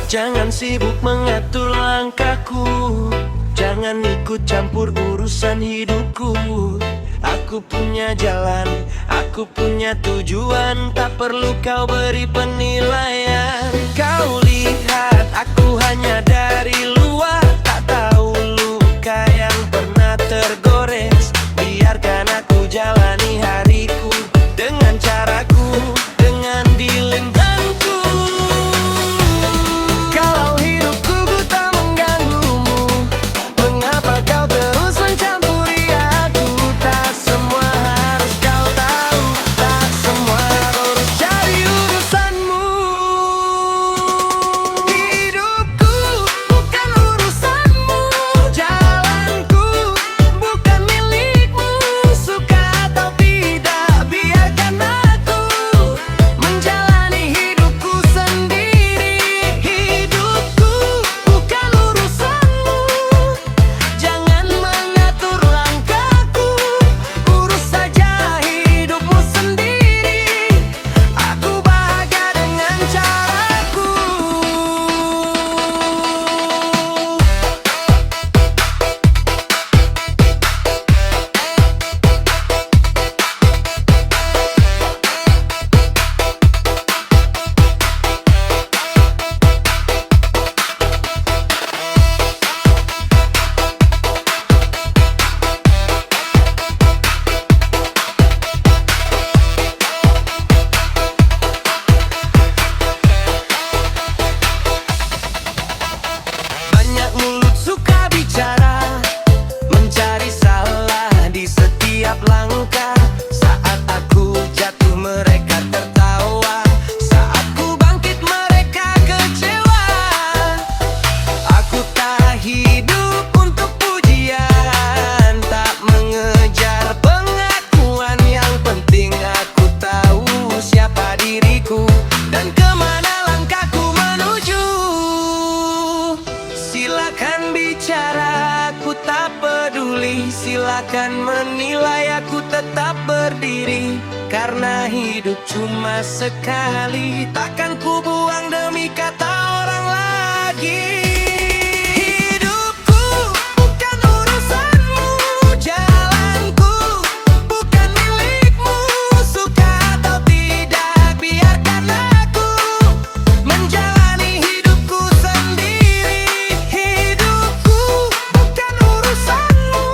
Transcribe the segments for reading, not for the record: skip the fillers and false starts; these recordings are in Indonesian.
Jangan sibuk mengatur langkahku, jangan ikut campur urusan hidupku. Aku punya jalan, aku punya tujuan, tak perlu kau beri penilaian. Kau lihat aku hanya dari luar, tak tahu luka yang pernah tergores. Biarkan aku jalani hariku dengan caraku, dengan dilingkanku. Kalau hidupku ku tak mengganggumu, mengapa kau terus mencampuri aku? Tak semua harus kau tahu, tak semua harus jadi urusanmu. Hidupku bukan urusanmu, jalanku bukan milikmu. Suka atau tidak, biarkan aku menjalani hidupku sendiri. Hidupku bukan urusanmu, jangan mengatur langkahku. Urus saja hidupmu sendiri. Aku bahagia dengan caraku. Banyak mulut suka bicara, mencari salah di setiap langkah. Saat aku jatuh mereka tertawa, saat ku bangkit mereka kecewa. Aku tak hidup untuk pujian, tak mengejar pengakuan. Yang penting aku tahu siapa diriku dan kemana langkahku menuju. Silakan bicara, aku tak peduli. Silakan menilai, aku tetap berdiri. Karena hidup cuma sekali, takkan ku buang demi kata orang lagi. Hidupku bukan urusanmu, jalanku bukan milikmu. Suka atau tidak, biarkan aku menjalani hidupku sendiri. Hidupku bukan urusanmu,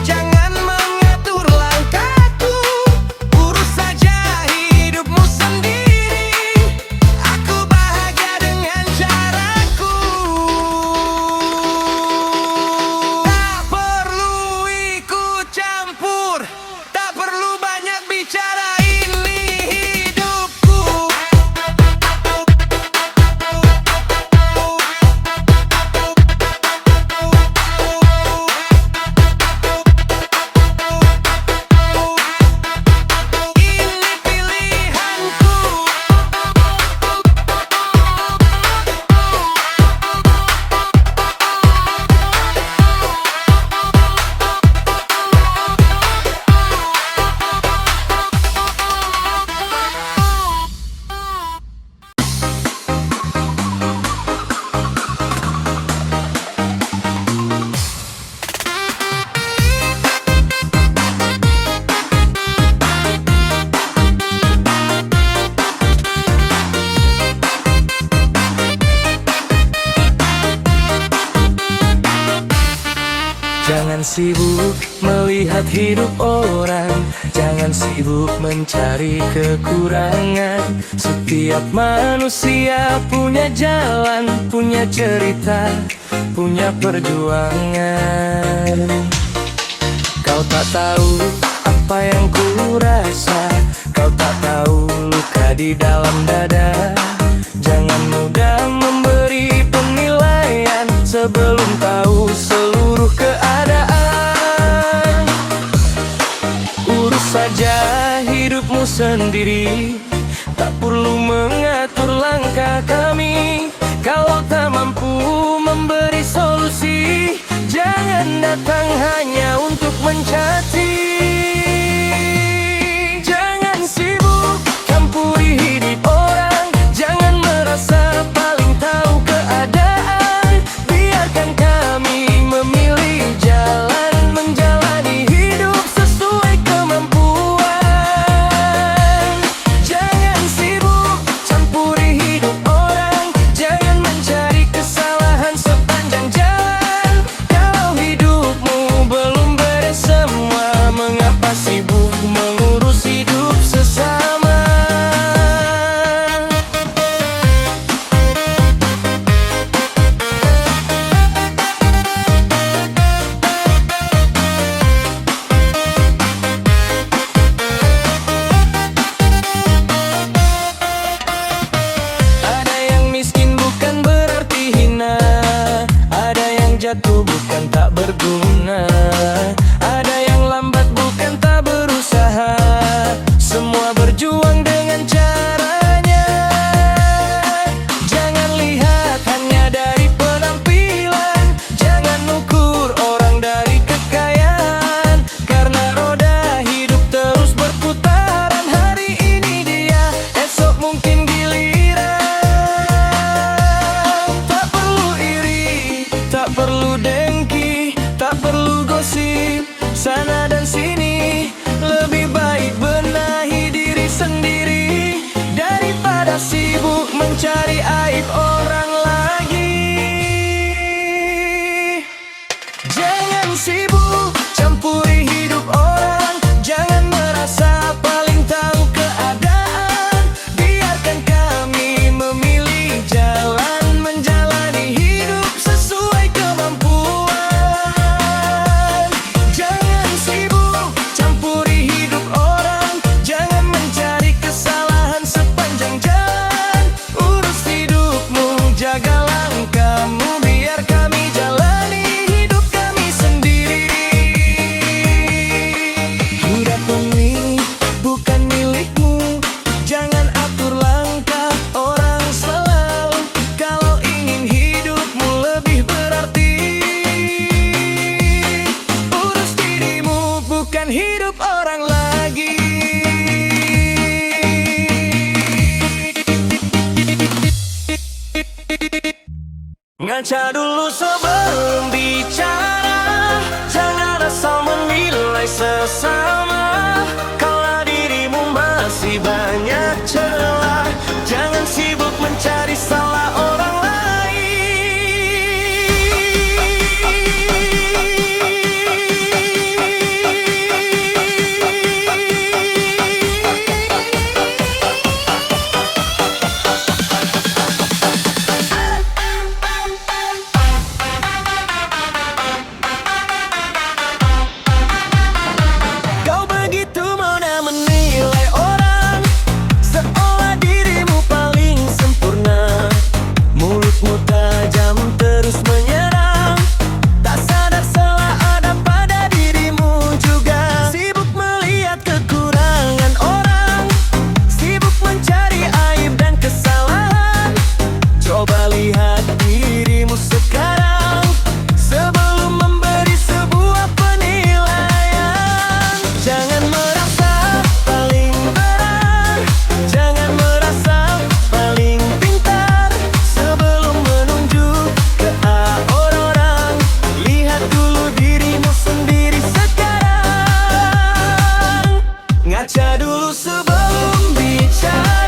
jangan mengatur langkahku. Urus saja hidupmu sendiri. Aku bahagia dengan caraku. Tak perlu ikut campur, tak perlu banyak bicara, ini hidupku. Ini pilihanku. Jangan sibuk melihat hidup orang, jangan sibuk mencari kekurangan. Setiap manusia punya jalan, punya cerita, punya perjuangan. Kau tak tahu apa yang ku rasa, kau tak tahu luka di dalam dada. Jangan mudah memberi penilaian sebelum tahu seluruh keadaan. Urus saja hidupmu sendiri, tak perlu mengatur langkah kami. Kalau tak mampu memberi solusi, jangan datang hanya untuk mencaci. Jangan sibuk campuri hidup orang, jangan merasa paling tahu. mencari aib orang lagi. Jangan sibuk campuri hidup orang, jangan merasa paling tahu keadaan. Biarkan kami memilih jalan menjalani hidup sesuai kemampuan. Jangan sibuk campuri hidup orang, jangan mencari kesalahan sepanjang jalan. Urus hidupmu, jaga langkahmu, biar kami jalani hidup kami sendiri. Hidup ini bukan milikmu, jangan atur langkah orang selalu. Kalau ingin hidupmu lebih berarti, urus dirimu, bukan hidup orang lagi. Ngaca dulu sebelum bicara, jangan asal menilai sesama. Kalau dirimu masih banyak celah, jangan sibuk mencari salah orang Ngaca dulu sebelum bicara.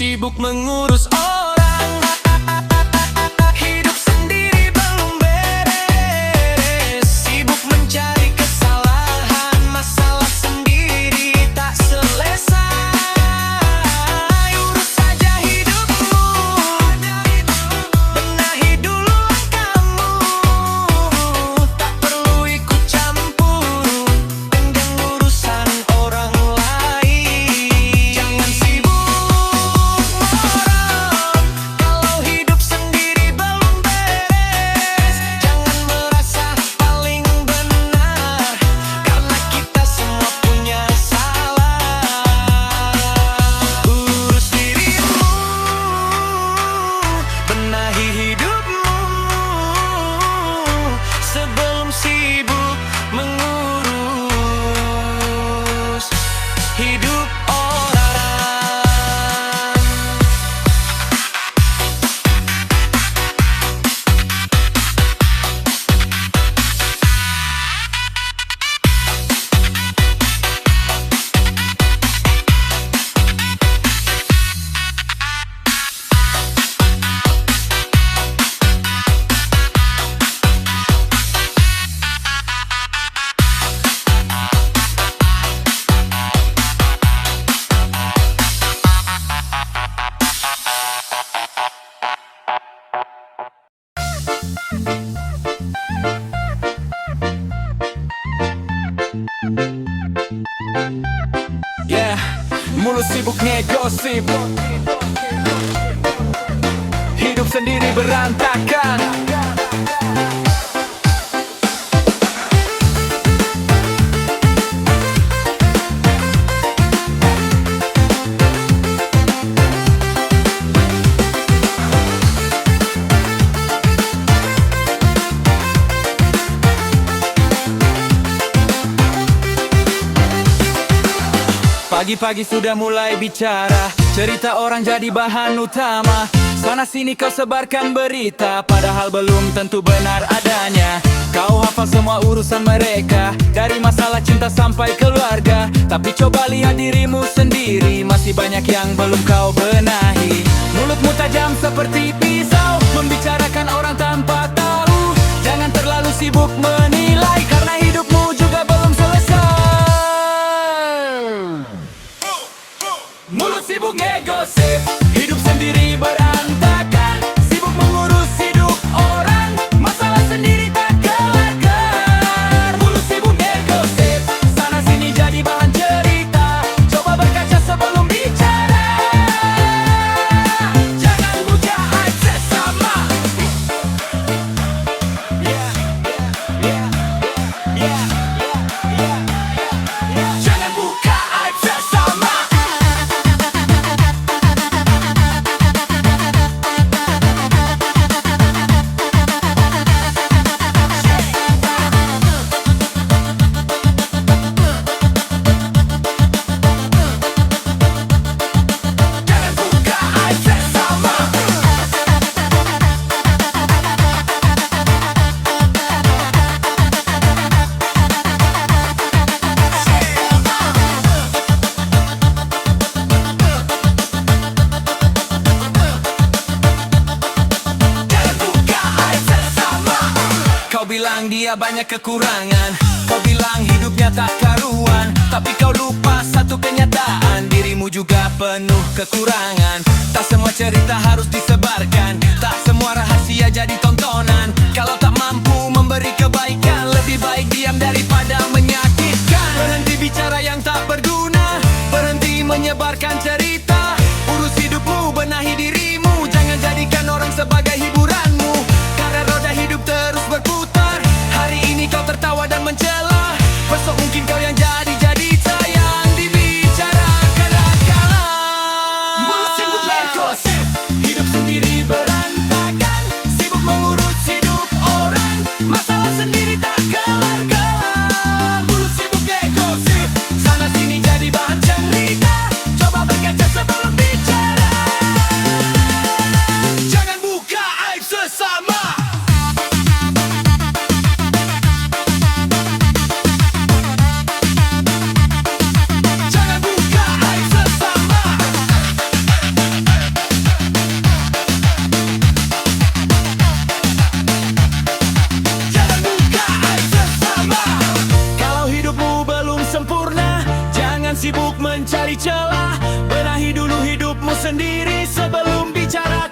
sibuk mengurus orang, hidup sendiri belum beres. Sibuk mencari kesalahan, masalah sendiri tak selesai. Urus saja hidupmu, benahi dulu langkahmu. Tak perlu ikut campur dengan urusan orang lain. Jangan sibuk morong kalau hidup sendiri belum beres. Jangan merasa paling benar, karena kita semua punya salah. Urus dirimu, benahi hidupmu sebelum sibuk mengurus hidup orang. Yeah, mulut sibuk ngegosip, hidup sendiri berantakan. Pagi-pagi sudah mulai bicara, cerita orang jadi bahan utama. Sana sini kau sebarkan berita, padahal belum tentu benar adanya. Kau hafal semua urusan mereka, dari masalah cinta sampai keluarga. Tapi coba lihat dirimu sendiri, masih banyak yang belum kau benahi. Mulutmu tajam seperti pisau, membicarakan orang tanpa tahu. Jangan terlalu sibuk menilai, karena hidupmu juga belum selesai. Mulut sibuk ngegosip, hidup sendiri berantakan. Sibuk mengurus hidup orang, masalah sendiri tak kelar-kelar. Mulut sibuk ngegosip, sana sini jadi bahan cerita. Coba berkaca sebelum bicara, jangan buka aib sesama. Jangan buka aib sesama. Jangan buka aib sesama. Jangan buka aib sesama. Kau bilang dia banyak kekurangan, kau bilang hidupnya tak karuan. Tapi kau lupa satu kenyataan, dirimu juga penuh kekurangan. Tak semua cerita harus disebarkan, tak semua rahasia jadi tontonan. Kalau tak mampu memberi kebaikan, lebih baik diam daripada menyakitkan. Berhenti bicara yang tak berguna, berhenti menyebarkan cerita. Urus hidupmu, benahi dirimu, jangan jadikan orang sebagai hiburanmu. Karena roda hidup terus berputar, hari ini kau tertawa dan mencela, besok mungkin kau yang jadi sayang dibicarakan akalan. Mulut sibuk ngegosip, hidup sendiri berantakan. Sibuk mengurus hidup orang, masalah sendiri tak kelar-kelar. Mulut sibuk ngegosip, sana sini jadi bahan cerita. Coba berkaca sebelum bicara, jangan buka aib sesama. sibuk mencari celah. Benahi dulu hidupmu sendiri sebelum bicara